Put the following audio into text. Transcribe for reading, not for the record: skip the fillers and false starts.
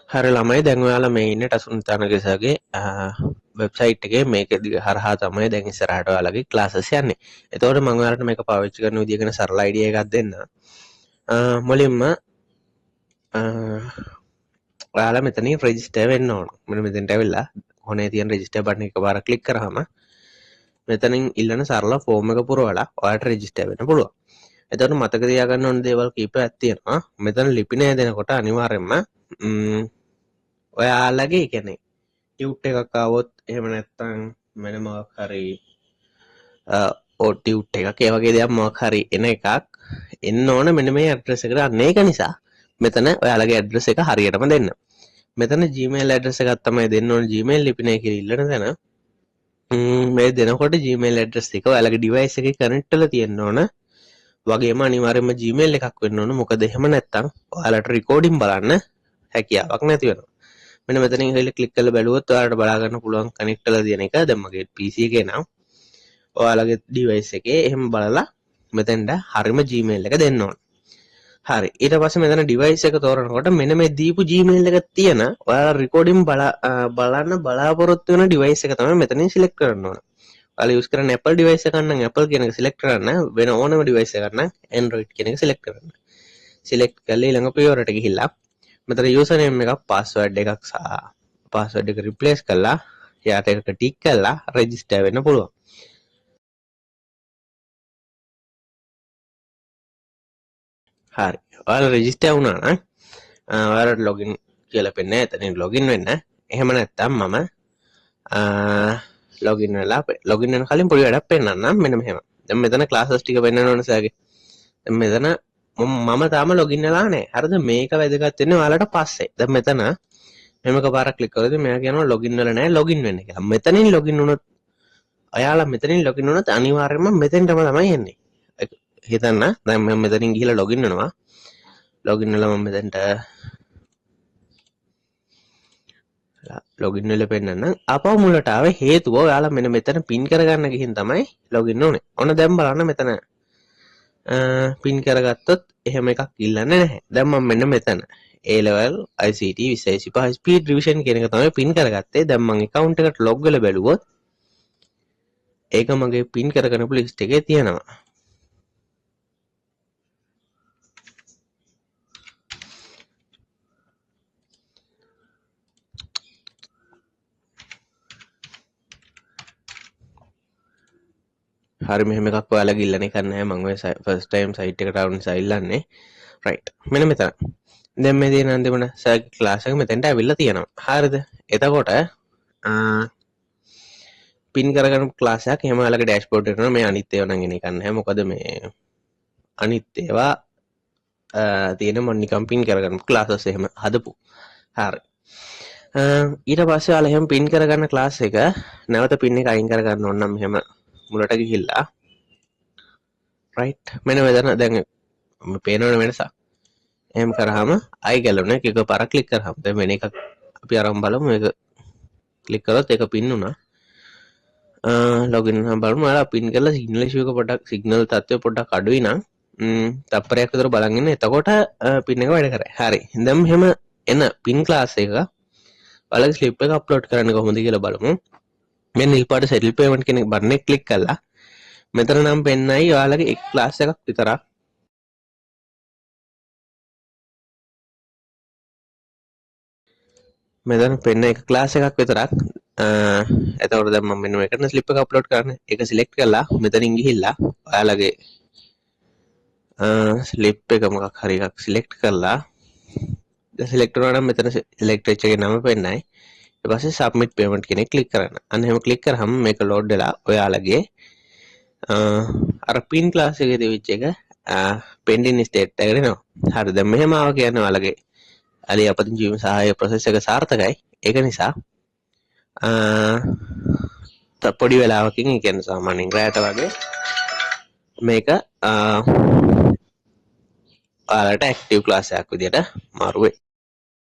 හරි ළමයි දැන් ඔයාලා මේ ඉන්නේ ටසුන් තනගසගේ වෙබ්සයිට් එකේ මේක හරහා තමයි දැන් ඉස්සරහට ඔයාලගේ ක්ලාසස් යන්නේ. එතකොට මම ඔයාලට මේක පාවිච්චි කරන විදිය ගැන සරල අයිඩියා එකක් දෙන්න. මුලින්ම ඔයාලා මෙතනින් රෙජිස්ටර් වෙන්න ඕන. මෙන්න මෙතෙන්ට ඇවිල්ලා කොනේ තියෙන රෙජිස්ටර් බටන් එක පාර ක්ලික් කරාම මෙතනින් ඉල්ලන සරල ෆෝම් එක පුරවලා ඔයාලට රෙජිස්ටර් වෙන්න පුළුවන්. එතකොට මතක තියාගන්න ඕන දේවල් කීපයක් තියෙනවා. මෙතන ලිපිනය දෙනකොට අනිවාර්යයෙන්ම ඔයාලගේ කියන්නේ ටියුට් එකක් ආවොත් එහෙම නැත්නම් වෙන මොකක් හරි ටියුට් එකක් ඒ වගේ දෙයක් මොකක් හරි එන එකක් එන්න ඕන මෙන්න මේ ඇඩ්‍රස් එකට. අන්න ඒක නිසා මෙතන ඔයාලගේ ඇඩ්‍රස් එක හරියටම දෙන්න. මෙතන Gmail ඇඩ්‍රස් එකක් තමයි දෙන්න ඕන. Gmail ලිපිනය කියලා ඉල්ලන තැන මේ දෙනකොට Gmail ඇඩ්‍රස් එක ඔයාලගේ ඩිවයිස් එකේ කනෙක්ට් වෙලා තියෙන්න ඕන. වගේම අනිවාර්යයෙන්ම Gmail එකක් වෙන්න ඕන. මොකද එහෙම නැත්නම් ඔයාලට රෙකෝඩින් බලන්න හැකියාවක් නැති වෙනවා. මෙන්න මෙතනින් ගිහලා ක්ලික් කරලා බැලුවොත් ඔයාලට බලා ගන්න පුළුවන් කනෙක්ට් කරලා තියෙන එක. දැන් මගේ PC එකේ නම් ඔයාලගේ ඩිවයිස් එකේ එහෙම බලලා මෙතෙන්ට හරිම Gmail එක දෙන්න ඕන. හරි. ඊට පස්සේ මෙතන ඩිවයිස් එක තෝරනකොට මෙන්න මේ දීපු Gmail එක තියෙන ඔයාලා රෙකෝඩින් බලන්න බලාපොරොත්තු වෙන ඩිවයිස් එක තමයි මෙතනින් සිලෙක්ට් කරන්න ඕන. ඔයාලා යූස් කරන Apple ඩිවයිස් එකක් නම් Apple කියන එක සිලෙක්ට් කරන්න, වෙන ඕනම ඩිවයිස් එකක් නම් Android කියන එක සිලෙක්ට් කරන්න. සිලෙක්ට් කරලා ඊළඟ පියවරට ගිහිල්ලා මෙතන යූසර් නේම් එකක් පාස්වර්ඩ් එකක් සහ පාස්වර්ඩ් එක රිප්ලේස් කරලා යාට එක ටික් කරලා රෙජිස්ටර් වෙන්න පුළුවන්. හරි. ඔයාලා රෙජිස්ටර් වුණා නම් ඔයාලට ලොගින් කියලා පෙන්නේ එතනින් ලොගින් වෙන්න. එහෙම නැත්නම් මම ලොගින් වෙන කලින් පොඩි වැඩක් පෙන්නන්නම්. මෙන්න මෙහෙම. දැන් මෙතන ක්ලාසස් ටික පෙන්නන්න ඕන සර්ගේ. දැන් මෙතන මම තාම ලොගින් වෙලා නැහැ. හරිද? මේක වැදගත් වෙන්නේ ඔයාලට පස්සේ. දැන් මෙතන මෙහෙම එකපාරක් ක්ලික් කරලා මෙයා කියනවා ලොගින් වෙලා නැහැ ලොගින් වෙන්න කියලා. මෙතනින් ලොගින් වුණොත් ඔයාලා මෙතනින් ලොගින් වුණොත් අනිවාර්යයෙන්ම මෙතෙන්ටම තමයි එන්නේ. හිතන්න දැන් මම මෙතනින් ගිහලා ලොගින් වෙනවා. ලොගින් වෙලා මම මෙතෙන්ට ලොගින් වෙලා පෙන්නන්න. අපව මුලට ආවේ හේතුව ඔයාලා මෙන්න මෙතන පින් කරගන්න ගිහින් තමයි ලොගින් ඕනේ. ඔන්න දැන් බලන්න මෙතන පින් කරගත්තොත් එහෙම එකක් ඉල්ලන්නේ නැහැ. දැන් මම මෙන්න මෙතන A level ICT 2025 speed revision කියන එක තමයි පින් කරගත්තේ. දැන් මම account එකට log වෙලා බැලුවොත් ඒක මගේ පින් කරගන්නපු list එකේ තියෙනවා. හරි මෙහෙම එකක් ඔයාලා ගිල්ලන එක නැහැ. මම ඔය ෆස්ට් ටයිම් සයිට් එකට ආව නිසා ඉල්ලන්නේ. රයිට්. මෙන්න මෙතන. දැන් මේ තියෙන අන්තිමන සර්කිට් ක්ලාස් එක මෙතෙන්ට ඇවිල්ලා තියෙනවා. හරිද? එතකොට පින් කරගන්න ක්ලාස් එකක් එහෙම ඔයාලගේ ඩෑෂ්බෝඩ් එකට මේ අනිත් ඒවා නම් එන එක නැහැ. මොකද මේ අනිත් ඒවා තියෙන මම නිකන් පින් කරගන්න ක්ලාසස් එහෙම හදපු. හරි. ඊට පස්සේ ඔයාලා එහෙම පින් කරගන්න ක්ලාස් එක නැවත පින් එක අයින් කරගන්න ඕන නම් මෙහෙම මුලට ගිහිල්ලා රයිට් මෙන්න මෙතන දැන් මේ පේනවනේ වෙනසක්. එහෙම කරාම ආයි ගැලුණා එක පාරක් ක්ලික් කරාම දැන් වෙන එකක් අපි අරන් බලමු. මේක ක්ලික් කරොත් ඒක පින් වුණා. ලොගින් නම් බලමු. ඔයාලා පින් කරලා සිග්නල් ඉෂුව එක පොඩ්ඩක් සිග්නල් තත්ත්වය පොඩ්ඩක් අඩුයි නම් තප්පරයක් විතර බලන් ඉන්න. එතකොට පින් එක වැඩ කරයි. හරි. දැන් මෙහෙම එන පින් ක්ලාස් එක ඔයාලගේ ස්ලිප් එක අප්ලෝඩ් කරන්න කොහොමද කියලා බලමු. මේ නිල් පාට සෙටල් පේමන්ට් කියන බටන් එක ක්ලික් කරලා මෙතන නම් පෙන්නයි ඔයාලගේ එක ක්ලාස් එකක් විතරක්. මෙතන පෙන්න එක ක්ලාස් එකක් විතරක්. එතකොට දැන් මම මෙන්න මේකට ස්ලිප් එක අප්ලෝඩ් කරන්නේ. ඒක සිලෙක්ට් කරලා මෙතනින් ගිහිල්ලා ඔයාලගේ ස්ලිප් එක මොකක් හරි එකක් සිලෙක්ට් කරලා දැන් සිලෙක්ට් වුණා නම් මෙතන සිලෙක්ට් වෙච්ච එකේ නම පෙන්නයි. ඊට පස්සේ සබ්මිට් පේමන්ට් කියන එක ක්ලික් කරන්න. අන්න එහෙම ක්ලික් කරාම මේක ලෝඩ් වෙලා ඔයාලගේ අර පින් ක්ලාස් එකේ තිබිච්ච එක පෙන්ඩින් ස්ටේට් එකට එනවා. හරි දැන් මෙහෙම ආව කියන්නේ ඔයාලගේ අලි අපදින් ජීවන සහාය ප්‍රොසෙස් එක සාර්ථකයි. ඒක නිසා පොඩි වෙලාවකින් ඒ කියන්නේ සාමාන්‍යයෙන් රැයට වගේ මේක ඔයාලට ඇක්ටිව් ක්ලාස් එකක් විදියට මාරු වෙයි.